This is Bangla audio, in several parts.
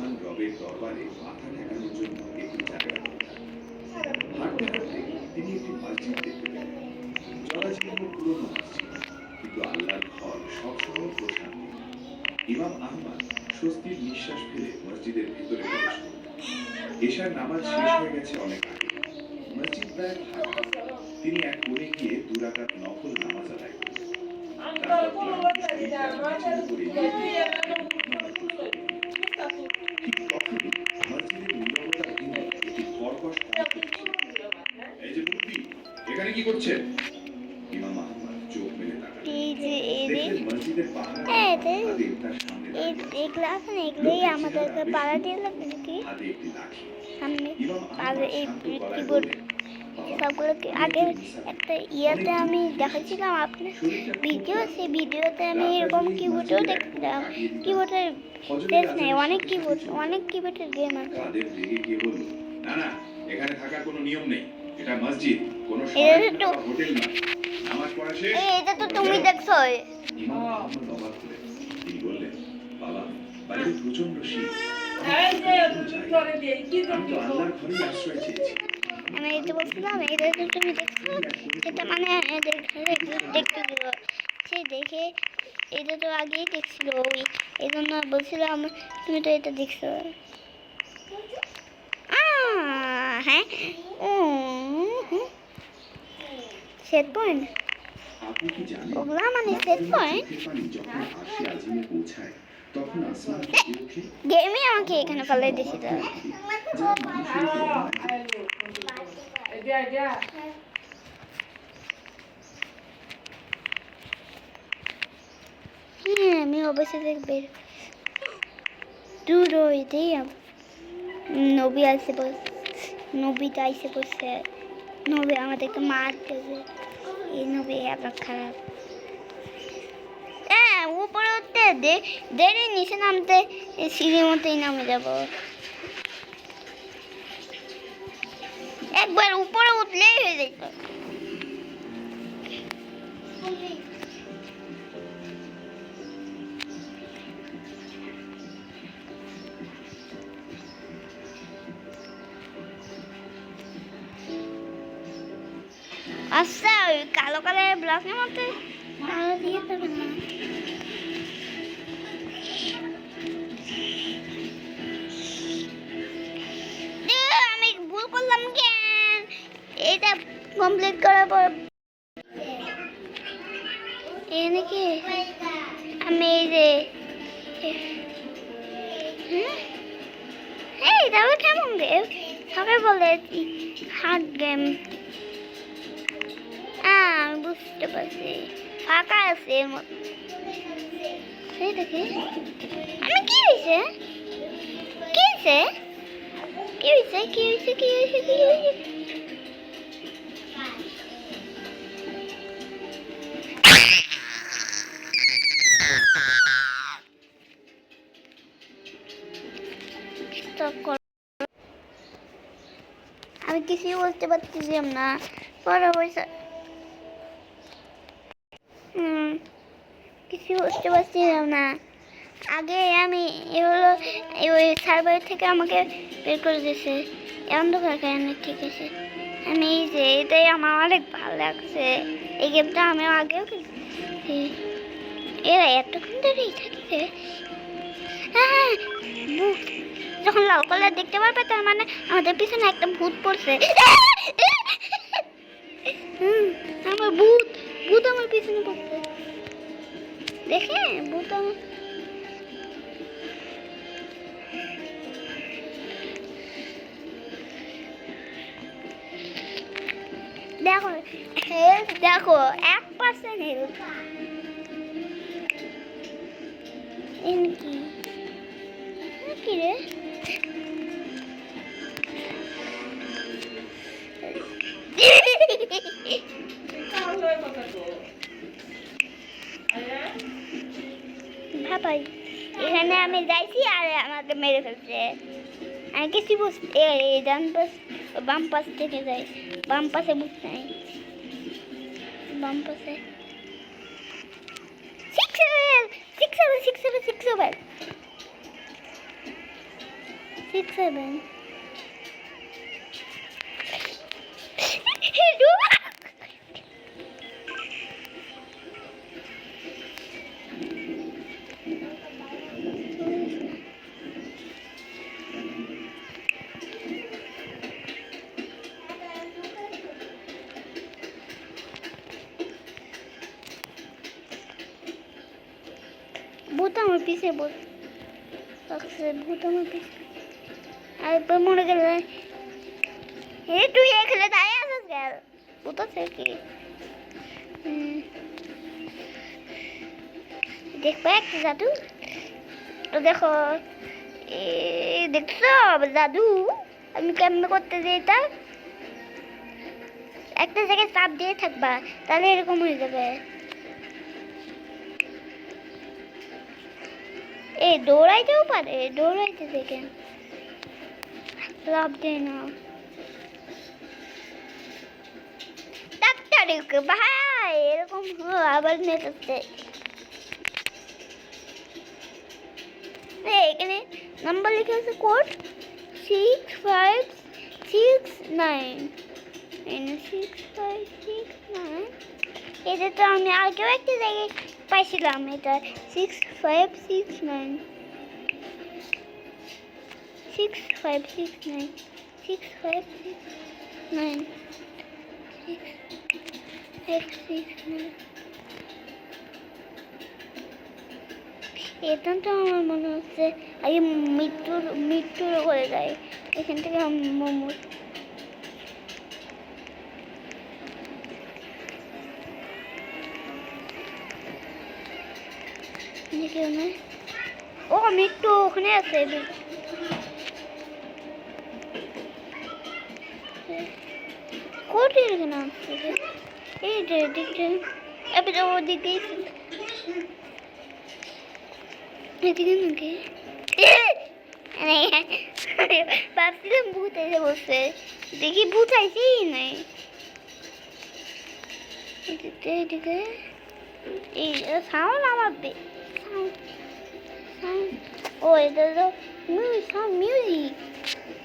মহান রবের দরবারে মাথা ঠেকানোর জন্য একটি জায়গা দরকার। হাঁটতে হাঁটতে তিনি একটি মসজিদ দেখতে পেলেন। জরাজীর্ণ পুরনো মসজিদ, কিন্তু আল্লাহর ঘর সবসময় প্রশান্তি। ইমাম আহমদ স্বস্তির নিঃশ্বাস ফেলে মসজিদের ভিতরে প্রবেশ করলেন। এশার নামাজ শেষ হয়ে গেছে অনেক আগে। মসজিদ প্রায় ফাঁকা। তিনি এক কোণে গিয়ে 2 রাকাত নফল নামাজ আদায় করলেন। তারপর ক্লান্ত শরীরটা মেঝের উপর এলিয়ে দিয়ে ঘুমানোর প্রস্তুতি নিলেন। ঠিক তখনই মসজিদের নীরবতা ভেঙে একটি কর্কশ কণ্ঠ ভেসে এলো। এই যে মুরব্বি, এখানে কি করছেন? ইমাম আহমদ চোখ মেলে তাকালেন। দেখলেন মসজিদের পাহারাদার আদিব তার সামনে দাঁড়িয়ে আছে। এগুলোই আমাদেরকে পাড়া দিয়ে লাগবে কি হাতে একটি লাঠি। সামনে ইমাম আর আহমদ এই শান্ত গলায় কিবোর্ড বললেন, বাবা, সবগুলোকে আগে একটা ইয়েতে আমি দেখাচ্ছিলাম আপনার ভিডিও, সেই ভিডিওতে আমি এরকম কিবোর্ডও দেখছিলাম। কিবোর্ডের শেষ নেই, অনেক কিবোর্ডের গেম আছে। আদিব রেগে গিয়ে বলল, না না, এখানে থাকার কোনো নিয়ম নেই। এটা মসজিদ, কোনো হোটেল নয়। নামাজ পড়া শেষ। এটা তো তুমি দেখছো। ইমাম আহমদ অবাক হলেন। তিনি বললেন, বাবা, বাইরে প্রচন্ড শীত। আমি তো আল্লাহর ঘরেই আশ্রয় চেয়েছি। আমি এটা বলছিলাম, এটা তো তুমি দেখছো, সেটা মানে এদের ঘরে দেখতে দিল। সে দেখে এটা তো আগেই দেখছিল, ওই এই জন্য বলছিলাম তুমি তো এটা দেখছো। হ্যাঁ, সেট পয়েন্ট ওগুলা মানে সেট পয়েন্ট। গেমই আমাকে এখানে ফেলে দিয়েছিল। আমি অবশ্যই দেখবে দূর হইতেই নবী আসে বসে, নবীটা এসে বসে, নবী আমাদেরকে মারতেছে। এই নবী এত খারাপ। হ্যাঁ, উপরে উঠতে দেরি, নিচে নামতে সিঁড়ির মতোই নামে যাব। একবার উপরে উঠলেই হয়ে যেত। আচ্ছা, ওই কালো কালারের ব্লকের মধ্যে দিয়ে দেবে না। আমি ভুল করলাম কেন? এটা কমপ্লিট করার পর নাকি আমি এই যে এটা কেমন গেম? সবাই বলে হার্ড গেম। আমি বুঝতে পারছি, ফাঁকা আছে এর মধ্যে। সেই দেখে আমি কি হয়েছে, কি হয়েছে, কি হয়েছে, কি হয়েছে, কি হয়েছে, কি হয়েছে? আমি কিছুই বলতে পারতেছিলাম না। পরে পয়সা কিছু বুঝতে পারছিলাম না। আগে আমি এগুলো ওই সার্ভার থেকে আমাকে বের করে দিয়েছে। অন্ধকার কারণে ঠিক আছে। আমি এই যে এটাই আমার অনেক ভালো লাগছে। এই গেমটা আমি আগেও খেলছি। এরা এতক্ষণ ধরেই থাকছে। হ্যাঁ, ভূত যখন লাল কালার দেখতে পারবে তার মানে আমাদের পিছনে একটা ভূত পড়ছে। আমার ভূত আমার পিছনে পড়ছে। দেখে ভূত আমার দেখো, হেলথ দেখো 1% হেলথ। কি রে? ভাবাই এখানে আমি যাইছি আর আমাকে মেরে ফেলছে। আমি কিছু বুঝতে ডান পাশ বাম পাশ থেকে যাই। বাম পাশে বুঝতে নাই, বাম পাশে 6 7 6 7 6 7 6 7 6, 7. ভূত আমার পিছে বল ভূত আমার পিছে আর মরে গেল তুই এখানে দাঁড়িয়ে আসিস গেল ভূত আছে কি দেখবো একটা জাদু তো দেখো দেখছো জাদু আমি কেমন করতে যাই এটা একটা জায়গায় চাপ দিয়ে থাকবা তাহলে এরকম হয়ে যাবে এই দৌড়াইতেও পারে দৌড়াইতে দেখেন লাভ দেয় না ডাক্তার ভাই এরকম আবার নেট হচ্ছে এখানে নাম্বার লিখে আছে কোড 6569 6569 এটা তো আমি আগেও একটা জায়গায় পাইছিলাম এটা 6569 6569 6569 6569 এটা তো আমার মনে হচ্ছে আগে মৃত্যুর হয়ে যায় এখান থেকে মোমোর কেউ নয় ও মৃত্যু ওখানে আছে কোটি এখানে আসছে এই যে দিকে এবার ওদিকে এদিকে নাকি ভাবছিলাম ভূত এসে বসছে দেখি ভূত আইসি নাই এদিকে এই সাউন্ড আমার ও এটা তো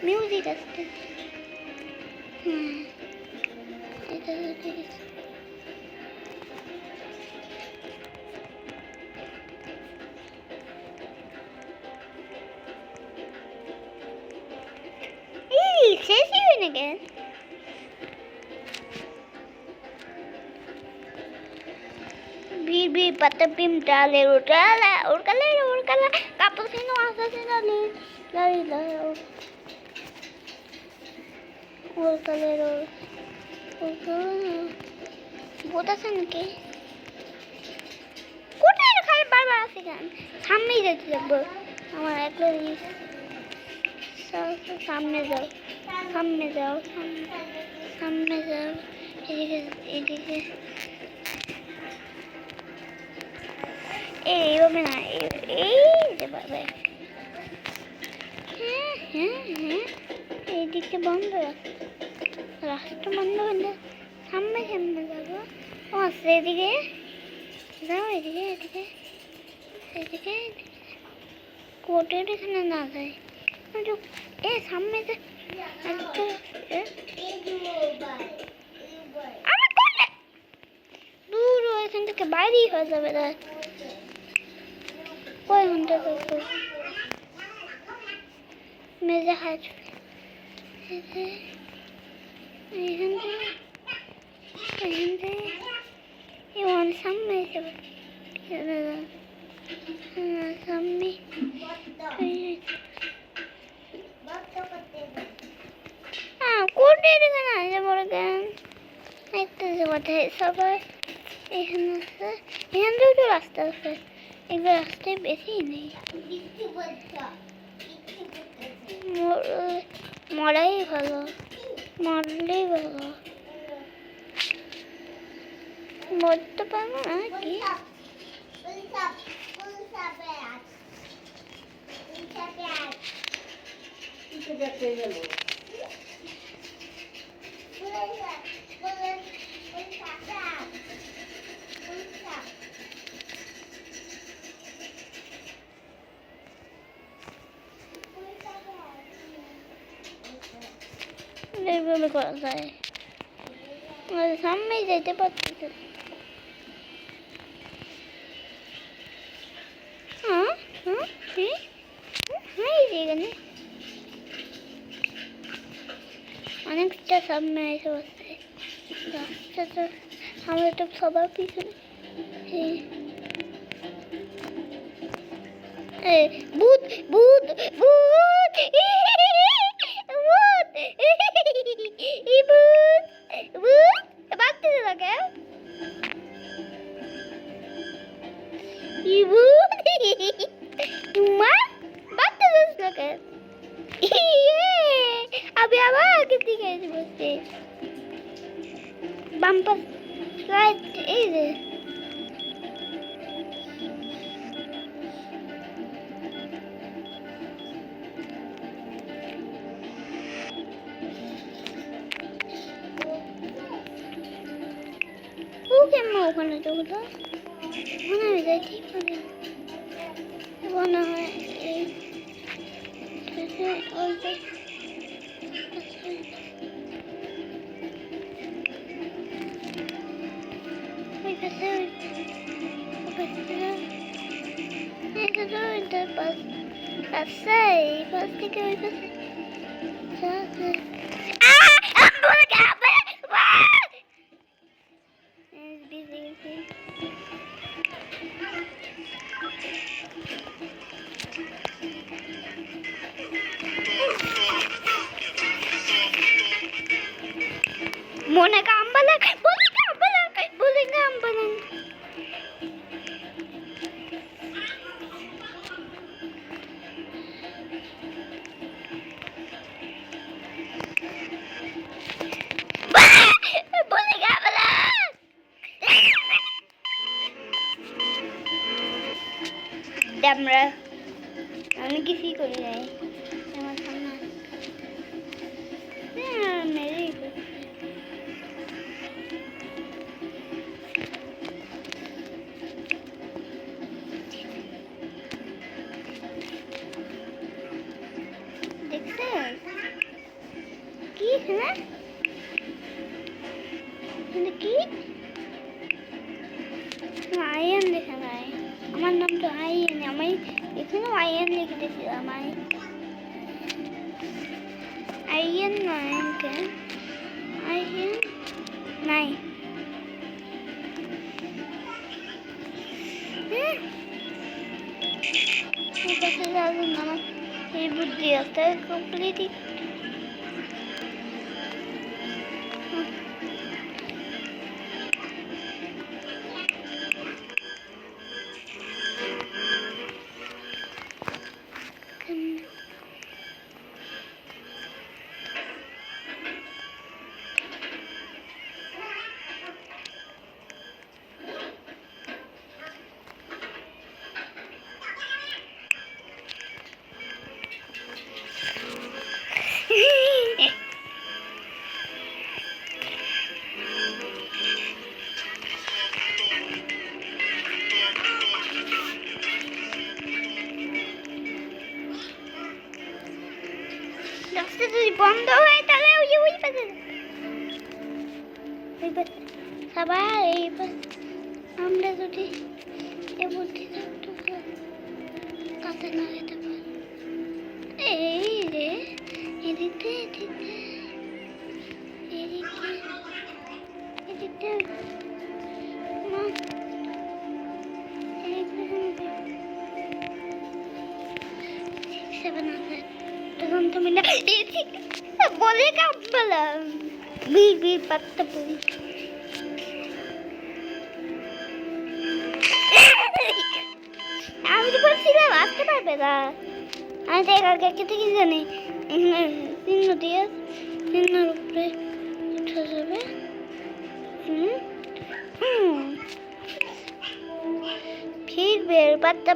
মিউজিক আসছে এটা শেষই হয়ে নাকি bir patapim dale urkala kapusino asasino la urkalero বোঝাচ্ছে নাকি কোথায় খালি বারবার আসে কেন সামনেই যেতে যাবো আমার একলা সামনে যাও এদিকে এইভাবে না এই যে বাবা হ্যাঁ এই দিকটা বন্ধ রাস্তা বন্ধ হলে সামনে যাবো ও আসছে এদিকে যাও এদিকে কোর্টের এখানে না যায় সামনে দূর এখান থেকে বাইরেই হয়ে যাবে কয় ঘন্টা করবো মেজে হাঁটবে এখান থেকে এমন সামনে যাবে সামনে কোর্টে এখানে আছে বড় গান একটা কোথায় সবাই এখানে আছে এখান থেকে তো রাস্তা আছে এগুলো রাস্তায় বেশি নেই মরাই ভালো মরলেই ভালো মরতে পারবো না কি এইভাবে করা যায় সামনেই যাইতে পারতেছে হ্যাঁ হ্যাঁ হ্যাঁ এখানে অনেকটা সামনে এসে বসছে রাস্তাটা আমরা তো সবার পিছনে ভূত ভূত ভূত ভূত ভূত বাচ্চাদের লাগে ভূত তোমার বাচ্চাদের লাগে আমি আবার আগে দিকে এসে বসছি বাম্পার রাইট এই যে কেমন ওখানে তো হলো মনে হয় যাই ঠিক হবে মনে হয় এই পাশ থেকে ওই পাশে Mona kambalan, boleh kambalan, boleh kambalan. Boleh kambalan. Damra, আমি কিছু করি নাই আমার সামনে মেরে দেখছে কি হ্যাঁ কি আইএন লেখা নাই আমার নাম তো আইএন আমি এখানে আইএন লিখে দিয়েছিলাম আইএন নয় আইএন নাই ঠিক আছে যাবেন আমার এই বুদ্ধি আছে কমপ্লিট রাস্তা যদি বন্ধ হয় তাহলে ওই পাশে সবাই এই পাশে আমরা যদি এ বুদ্ধি কাছে না যেতে পারি এই রে এদিকে তখন তুমি বলে কাঁপলাম বীর পাত্তা বলি আমি তো বলছিলাম আসতে পারবে না আমি তো আগে থেকে জানি চিহ্ন দিয়ে চিহ্নের উপরে উঠে যাবে ফিরবে পাত্তা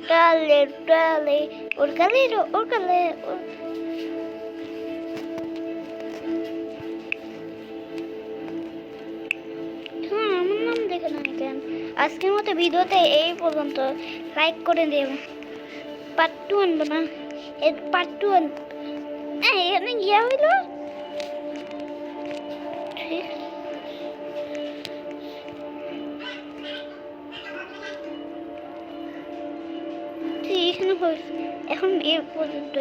টালে ওর গালে আমার নাম দেখে না কেন আজকের মতো ভিডিওতে এই পর্যন্ত লাইক করে দেব পার্ট 2 আনবো না এর পার্ট 2 এখানে গিয়া হইলো এখানে হয়েছে এখন এ পর্যন্ত